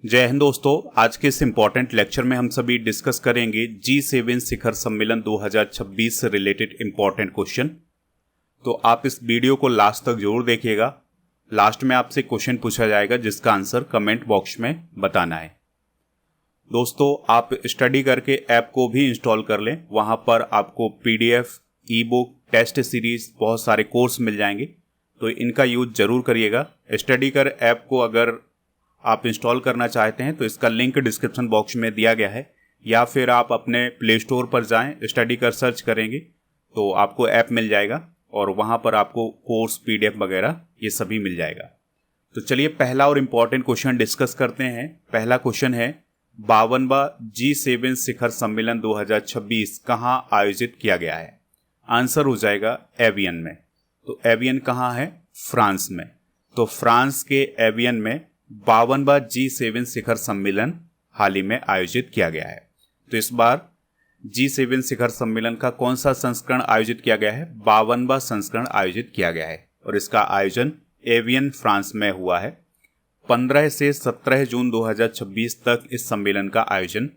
जय हिंद दोस्तों। आज के इस इम्पॉर्टेंट लेक्चर में हम सभी डिस्कस करेंगे G7 शिखर सम्मेलन 2026 से रिलेटेड इम्पॉर्टेंट क्वेश्चन। तो आप इस वीडियो को लास्ट तक जरूर देखिएगा। लास्ट में आपसे क्वेश्चन पूछा जाएगा जिसका आंसर कमेंट बॉक्स में बताना है। दोस्तों, आप स्टडी करके ऐप को भी इंस्टॉल कर लें। वहाँ पर आपको PDF, e book, test series, बहुत सारे कोर्स मिल जाएंगे, तो इनका यूज जरूर करिएगा। स्टडी कर ऐप को अगर आप इंस्टॉल करना चाहते हैं तो इसका लिंक डिस्क्रिप्शन बॉक्स में दिया गया है, या फिर आप अपने प्ले स्टोर पर जाएं, स्टडी कर सर्च करेंगे तो आपको ऐप मिल जाएगा और वहाँ पर आपको कोर्स, PDF वगैरह ये सभी मिल जाएगा। तो चलिए पहला और इम्पॉर्टेंट क्वेश्चन डिस्कस करते हैं। पहला क्वेश्चन है 52वां G7 शिखर सम्मेलन 2026 कहाँ आयोजित किया गया है? आंसर हो जाएगा एवियन में। तो एवियन कहाँ है? फ्रांस में। तो फ्रांस के एवियन में 52वां G7 शिखर सम्मेलन हाल ही में आयोजित किया गया है। तो इस बार G7 शिखर सम्मेलन का कौन सा संस्करण आयोजित किया गया है? 52वां संस्करण आयोजित किया गया है और इसका आयोजन एवियन फ्रांस में हुआ है। 15 से 17 जून 2026 तक इस सम्मेलन का आयोजन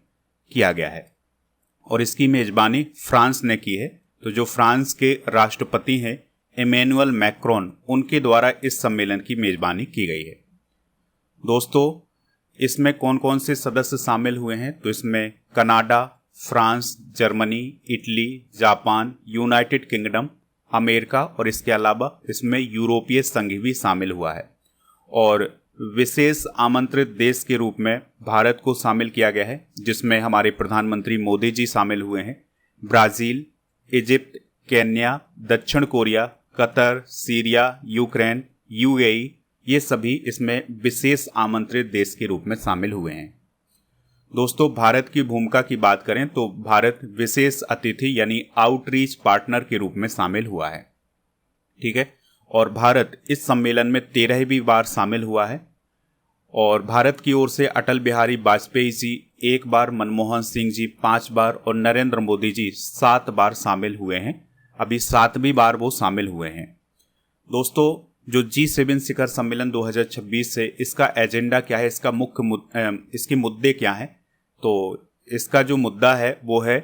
किया गया है और इसकी मेजबानी फ्रांस ने की है। तो जो फ्रांस के राष्ट्रपति हैं इमैनुअल मैक्रोन, उनके द्वारा इस सम्मेलन की मेजबानी की गई है। दोस्तों, इसमें कौन कौन से सदस्य शामिल हुए हैं? तो इसमें Canada, France, Germany, Italy, Japan, United kingdom, America और इसके अलावा इसमें यूरोपीय संघ भी शामिल हुआ है। और विशेष आमंत्रित देश के रूप में भारत को शामिल किया गया है, जिसमें हमारे प्रधानमंत्री मोदी जी शामिल हुए हैं। ब्राज़ील, इजिप्ट, केन्या, दक्षिण Korea, Qatar, Syria, Ukraine, UAE, ये सभी इसमें विशेष आमंत्रित देश के रूप में शामिल हुए हैं। दोस्तों, भारत की भूमिका की बात करें तो भारत विशेष अतिथि यानी आउटरीच पार्टनर के रूप में शामिल हुआ है। ठीक है। और भारत इस सम्मेलन में 13वीं बार शामिल हुआ है और भारत की ओर से अटल बिहारी वाजपेयी जी 1 बार, मनमोहन सिंह जी 5 बार और नरेंद्र मोदी जी 7 बार शामिल हुए हैं। अभी 7वीं बार वो शामिल हुए हैं। दोस्तों, जो G7 शिखर सम्मेलन 2026 से इसका एजेंडा क्या है, इसके मुद्दे क्या हैं? तो इसका जो मुद्दा है वो है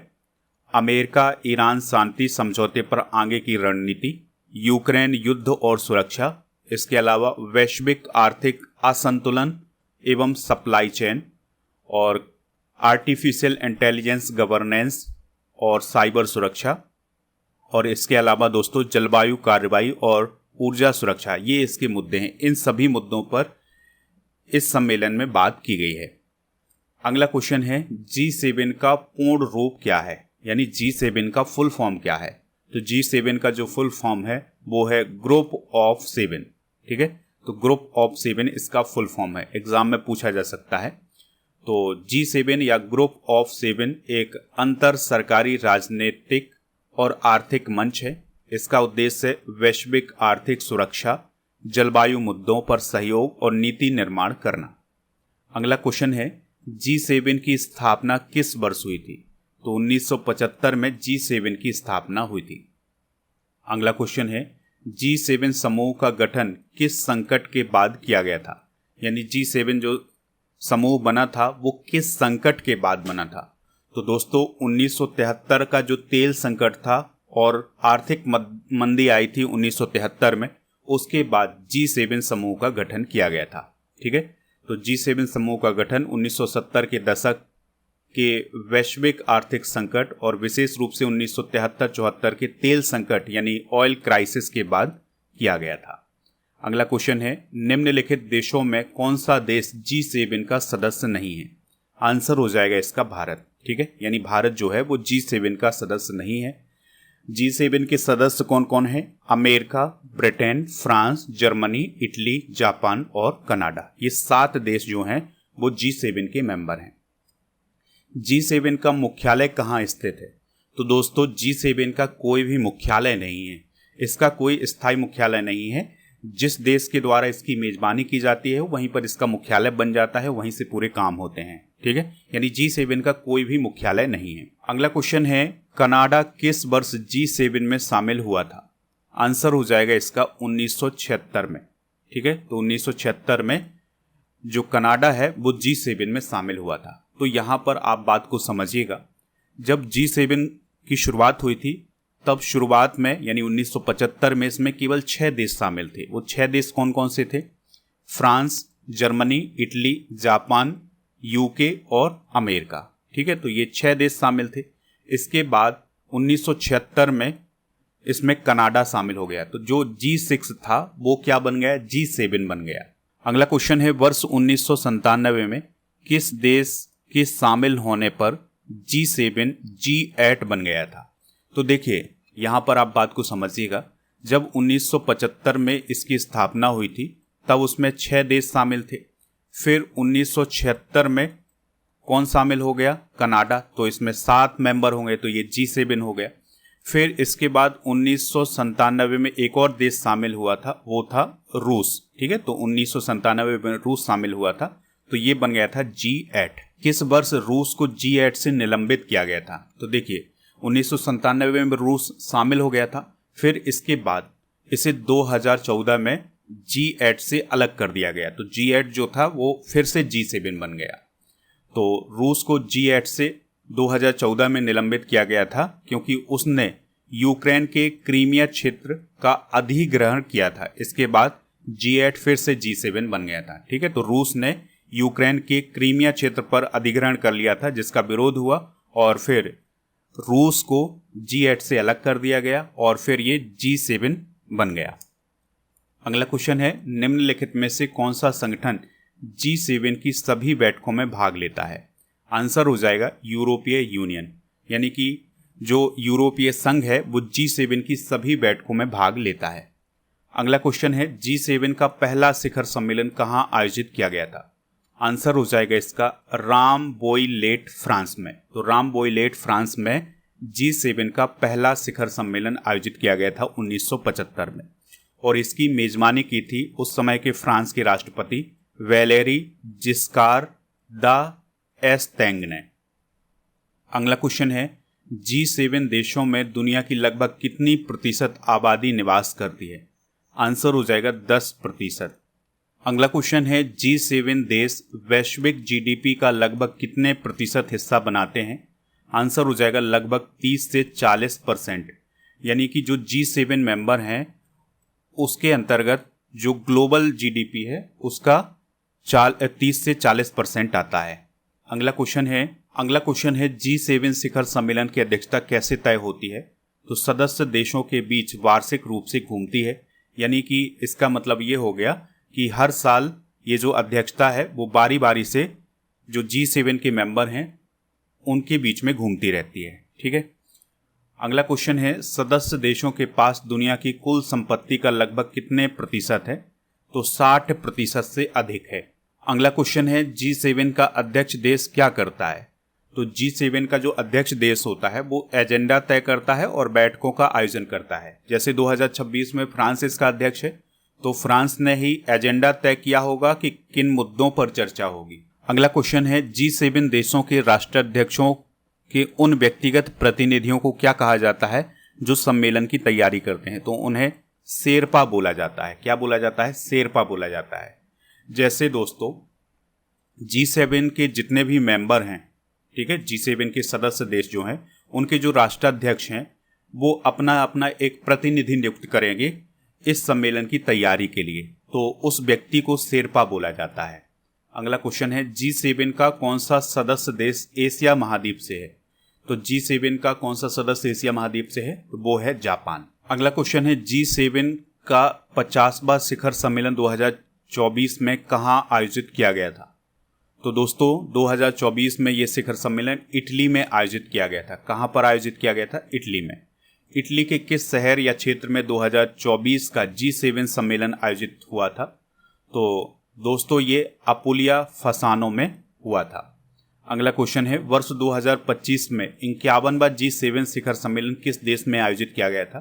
अमेरिका ईरान शांति समझौते पर आगे की रणनीति, यूक्रेन युद्ध और सुरक्षा, इसके अलावा वैश्विक आर्थिक असंतुलन एवं सप्लाई चेन और आर्टिफिशियल इंटेलिजेंस गवर्नेंस और साइबर सुरक्षा, और इसके अलावा दोस्तों जलवायु कार्रवाई और ऊर्जा सुरक्षा, ये इसके मुद्दे हैं। इन सभी मुद्दों पर इस सम्मेलन में बात की गई है। अगला क्वेश्चन है G7 का पूर्ण रूप क्या है, यानी G7 का फुल फॉर्म क्या है? तो G7 का जो फुल फॉर्म है वो है ग्रुप ऑफ 7। ठीक है। तो ग्रुप ऑफ 7 इसका फुल फॉर्म है, एग्जाम में पूछा जा सकता है। तो G7 या ग्रुप ऑफ 7 एक अंतर सरकारी राजनीतिक और आर्थिक मंच है। इसका उद्देश्य है वैश्विक आर्थिक सुरक्षा, जलवायु मुद्दों पर सहयोग और नीति निर्माण करना। अगला क्वेश्चन है G7 की स्थापना किस वर्ष हुई थी? तो 1975 में G7 की स्थापना हुई थी। अगला क्वेश्चन है G7 समूह का गठन किस संकट के बाद किया गया था? यानी G7 जो समूह बना था वो किस संकट के बाद बना था? तो दोस्तों 1973 का जो तेल संकट था और आर्थिक मंदी आई थी 1973 में, उसके बाद G7 समूह का गठन किया गया था। ठीक है। तो G7 समूह का गठन 1970 के दशक के वैश्विक आर्थिक संकट और विशेष रूप से 1973-74 के तेल संकट यानी ऑयल क्राइसिस के बाद किया गया था। अगला क्वेश्चन है निम्नलिखित देशों में कौन सा देश G7 का सदस्य नहीं है? आंसर हो जाएगा इसका भारत। ठीक है। यानी भारत जो है वो G7 का सदस्य नहीं है। G7 के सदस्य कौन कौन हैं? America, Britain, France, Germany, Italy, Japan और कनाडा, ये 7 देश जो हैं वो G7 के मेंबर हैं। G7 का मुख्यालय कहाँ स्थित है? तो दोस्तों G7 का कोई भी मुख्यालय नहीं है, इसका कोई स्थायी मुख्यालय नहीं है। जिस देश के द्वारा इसकी मेजबानी की जाती है वहीं पर इसका मुख्यालय बन जाता है, वहीं से पूरे काम होते हैं। ठीक है। यानी G7 का कोई भी मुख्यालय नहीं है। अगला क्वेश्चन है कनाडा किस वर्ष G7 में शामिल हुआ था? आंसर हो जाएगा इसका 1976 में। ठीक है। तो 1976 में जो कनाडा है वो G7 में शामिल हुआ था। तो यहाँ पर आप बात को समझिएगा, जब G7 की शुरुआत हुई थी तब शुरुआत में यानी 1975 में इसमें केवल 6 देश शामिल थे। वो 6 देश कौन कौन से थे? France, Germany, Italy, Japan, UK और अमेरिका। ठीक है, तो ये 6 देश शामिल थे। इसके बाद 1976 में इसमें कनाडा शामिल हो गया, तो जो G6 था वो क्या बन गया? G7 बन गया। अगला क्वेश्चन है, वर्ष 1997 में किस देश के शामिल होने पर G7 G8 बन गया था? तो देखिए यहाँ पर आप बात को समझिएगा, जब 1975 में इसकी स्थापना हुई थी तब उसमें 6 देश शामिल थे। फिर 1976 में कौन शामिल हो गया? कनाडा, तो इसमें 7 मेंबर होंगे, तो ये G7 हो गया। फिर इसके बाद 1997 में एक और देश शामिल हुआ था, वो था रूस। ठीक है, तो 1997 में रूस शामिल हुआ था, तो ये बन गया था G8। किस वर्ष रूस को G8 से निलंबित किया गया था? तो देखिए 1997 में रूस शामिल हो गया था, फिर इसके बाद इसे 2014 में G8 से अलग कर दिया गया, तो G8 जो था वो फिर से G7 बन गया। तो रूस को G8 से 2014 में निलंबित किया गया था क्योंकि उसने यूक्रेन के क्रीमिया क्षेत्र का अधिग्रहण किया था। इसके बाद G8 फिर से G7 बन गया था। ठीक है, तो रूस ने यूक्रेन के क्रीमिया क्षेत्र पर अधिग्रहण कर लिया था जिसका विरोध हुआ और फिर रूस को G8 से अलग कर दिया गया और फिर ये G7 बन गया। अगला क्वेश्चन है, निम्नलिखित में से कौन सा संगठन G7 की सभी बैठकों में भाग लेता है? आंसर हो जाएगा यूरोपीय यूनियन, यानी कि जो यूरोपीय संघ है वो G7 की सभी बैठकों में भाग लेता है। अगला क्वेश्चन है, G7 का पहला शिखर सम्मेलन कहाँ आयोजित किया गया था? आंसर हो जाएगा इसका रामबोइलेट, फ्रांस में। तो रामबोइलेट, फ्रांस में G7 का पहला शिखर सम्मेलन आयोजित किया गया था 1975 में, और इसकी मेजबानी की थी उस समय के फ्रांस के राष्ट्रपति वैलेरी जिस्कार d'Estaing ने। अगला क्वेश्चन है, G7 देशों में दुनिया की लगभग कितनी प्रतिशत आबादी निवास करती है? आंसर हो जाएगा 10%। अगला क्वेश्चन है, G7 देश वैश्विक GDP का लगभग कितने प्रतिशत हिस्सा बनाते हैं? आंसर हो जाएगा लगभग 30 से 40%, यानी कि जो G7 मेंबर हैं उसके अंतर्गत जो ग्लोबल GDP है उसका 30 से 40% आता है। अगला क्वेश्चन है G7 शिखर सम्मेलन की अध्यक्षता कैसे तय होती है? तो सदस्य देशों के बीच वार्षिक रूप से घूमती है, यानी कि इसका मतलब ये हो गया कि हर साल ये जो अध्यक्षता है वो बारी बारी से जो G7 के मेंबर हैं उनके बीच में घूमती रहती है। ठीक है, अगला क्वेश्चन है, सदस्य देशों के पास दुनिया की कुल संपत्ति का लगभग कितने प्रतिशत है? तो 60% से अधिक है। अगला क्वेश्चन है, G7 का अध्यक्ष देश क्या करता है? तो G7 का जो अध्यक्ष देश होता है वो एजेंडा तय करता है और बैठकों का आयोजन करता है। जैसे 2026 में फ्रांस इसका अध्यक्ष है, तो फ्रांस ने ही एजेंडा तय किया होगा कि किन मुद्दों पर चर्चा होगी। अगला क्वेश्चन है, G7 देशों के राष्ट्राध्यक्षों के उन व्यक्तिगत प्रतिनिधियों को क्या कहा जाता है जो सम्मेलन की तैयारी करते हैं? तो उन्हें शेरपा बोला जाता है। क्या बोला जाता है? शेरपा बोला जाता है। जैसे दोस्तों G7 के जितने भी मेंबर हैं, ठीक है, G7 के सदस्य देश जो हैं उनके जो राष्ट्राध्यक्ष हैं वो अपना अपना एक प्रतिनिधि नियुक्त करेंगे इस सम्मेलन की तैयारी के लिए, तो उस व्यक्ति को शेरपा बोला जाता है। अगला क्वेश्चन है, G7 का कौन सा सदस्य देश एशिया महाद्वीप से है? तो G7 का कौन सा सदस्य एशिया महाद्वीप से है? तो वो है जापान। अगला क्वेश्चन है, G7 का 50वां शिखर सम्मेलन 2024 में कहाँ आयोजित किया गया था? तो दोस्तों 2024 में ये शिखर सम्मेलन इटली में आयोजित किया गया था। कहाँ पर आयोजित किया गया था? इटली में। इटली के किस शहर या क्षेत्र में 2024 का G7 सम्मेलन आयोजित हुआ था? तो दोस्तों ये अपुलिया फसानो में हुआ था। अगला क्वेश्चन है, वर्ष 2025 में 51वां G7 शिखर सम्मेलन किस देश में आयोजित किया गया था?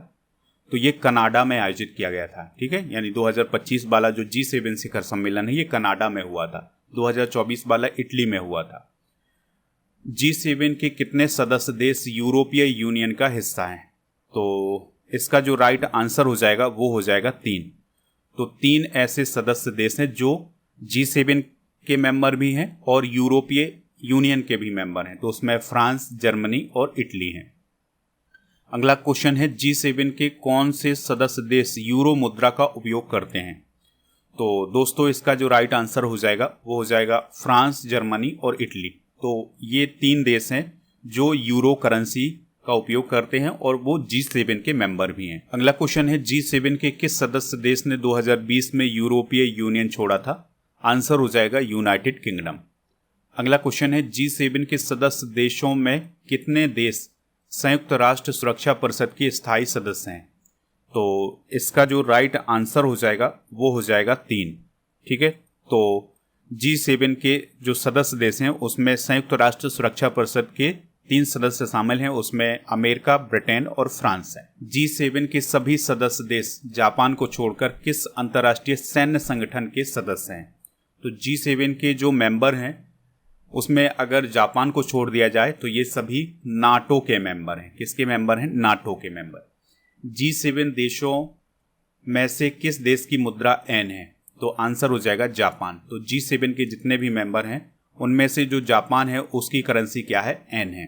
तो ये कनाडा में आयोजित किया गया था। ठीक है, यानी 2025 वाला जो G7 शिखर सम्मेलन है ये कनाडा में हुआ था, 2024 वाला इटली में हुआ था। G7 के कितने सदस्य देश यूरोपीय यूनियन का हिस्सा हैं? तो इसका जो राइट आंसर हो जाएगा वो हो जाएगा 3। तो 3 ऐसे सदस्य देश हैं जो G7 के मेंबर भी हैं और यूरोपीय यूनियन के भी मेंबर हैं। तो उसमें फ्रांस, जर्मनी और इटली हैं। अगला क्वेश्चन है G7 के कौन से सदस्य देश यूरो मुद्रा का उपयोग करते हैं? तो दोस्तों इसका जो राइट आंसर हो जाएगा वो हो जाएगा फ्रांस, जर्मनी और इटली। तो ये 3 देश हैं जो यूरो करेंसी का उपयोग करते हैं और वो G7 के मेंबर भी हैं। अगला क्वेश्चन है G7 के किस सदस्य देश ने 2020 में यूरोपीय यूनियन छोड़ा था? आंसर हो जाएगा यूनाइटेड किंगडम। अगला क्वेश्चन है G7 के सदस्य देशों में कितने देश संयुक्त राष्ट्र सुरक्षा परिषद के स्थायी सदस्य हैं? तो इसका जो राइट आंसर हो जाएगा वो हो जाएगा 3। ठीक है, तो G7 के जो सदस्य देश हैं उसमें संयुक्त राष्ट्र सुरक्षा परिषद के 3 सदस्य शामिल हैं। उसमें अमेरिका, ब्रिटेन और फ्रांस है। G7 के सभी सदस्य देश जापान को छोड़कर किस अंतर्राष्ट्रीय सैन्य संगठन के सदस्य हैं? तो G7 के जो मेंबर हैं उसमें अगर जापान को छोड़ दिया जाए तो ये सभी नाटो के मेंबर हैं। किसके मेंबर हैं? नाटो के मेंबर। G7 देशों में से किस देश की मुद्रा एन है? तो आंसर हो जाएगा जापान। तो G7 के जितने भी मेंबर हैं उनमें से जो जापान है उसकी करेंसी क्या है? एन है।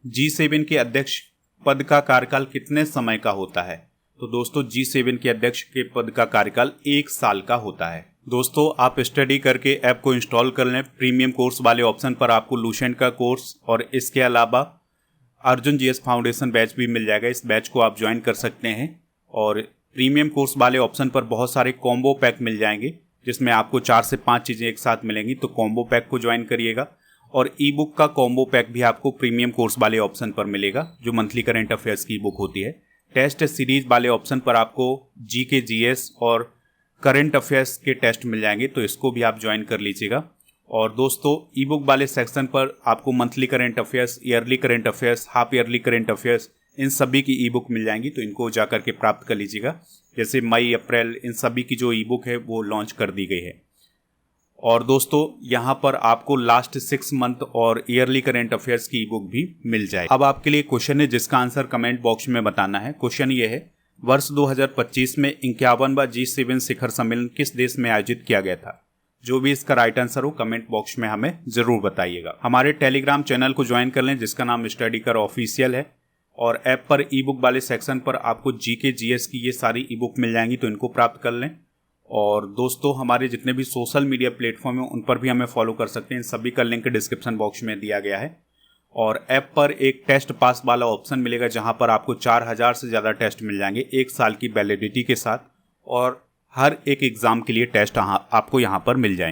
G7 के अध्यक्ष पद का कार्यकाल कितने समय का होता है? तो दोस्तों G7 के अध्यक्ष के पद का कार्यकाल 1 साल का होता है। दोस्तों आप स्टडी करके ऐप को इंस्टॉल कर लें। प्रीमियम कोर्स वाले ऑप्शन पर आपको लूसेंट का कोर्स और इसके अलावा अर्जुन जीएस फाउंडेशन बैच भी मिल जाएगा। इस बैच को आप ज्वाइन कर सकते हैं और प्रीमियम कोर्स वाले ऑप्शन पर बहुत सारे कॉम्बो पैक मिल जाएंगे जिसमें आपको 4 से 5 चीज़ें एक साथ मिलेंगी। तो कॉम्बो पैक को ज्वाइन करिएगा और ई बुक का कॉम्बो पैक भी आपको प्रीमियम कोर्स वाले ऑप्शन पर मिलेगा जो मंथली करंट अफेयर्स की बुक होती है। टेस्ट सीरीज वाले ऑप्शन पर आपको जीके, जीएस और करंट अफेयर्स के टेस्ट मिल जाएंगे, तो इसको भी आप ज्वाइन कर लीजिएगा। और दोस्तों ई बुक वाले सेक्शन पर आपको monthly current affairs, yearly current affairs, half yearly current affairs in सभी की ई बुक मिल जाएंगी, तो इनको जा करके प्राप्त कर लीजिएगा। जैसे मई, अप्रैल इन सभी की जो ई बुक है वो लॉन्च कर दी गई है। और दोस्तों यहाँ पर आपको लास्ट 6 मंथ और ईयरली करंट अफेयर्स की ई बुक भी मिल जाए। अब आपके लिए क्वेश्चन है जिसका आंसर कमेंट बॉक्स में बताना है। क्वेश्चन ये है, वर्ष 2025 में 51वां G7 शिखर सम्मेलन किस देश में आयोजित किया गया था? जो भी इसका राइट आंसर हो कमेंट बॉक्स में हमें जरूर बताइएगा। हमारे टेलीग्राम चैनल को ज्वाइन कर लें जिसका नाम स्टडी कर ऑफिशियल है और ऐप पर ई बुक वाले सेक्शन पर आपको जीके, जीएस की ये सारी ई बुक मिल जाएंगी, तो इनको प्राप्त कर लें। और दोस्तों हमारे जितने भी सोशल मीडिया प्लेटफॉर्म हैं उन पर भी हमें फॉलो कर सकते हैं। इन सभी का लिंक डिस्क्रिप्शन बॉक्स में दिया गया है। और ऐप पर एक टेस्ट पास वाला ऑप्शन मिलेगा जहां पर आपको 4000 से ज़्यादा टेस्ट मिल जाएंगे 1 साल की वैलिडिटी के साथ और हर एक एग्ज़ाम के लिए टेस्ट आपको यहां पर मिल जाएंगे।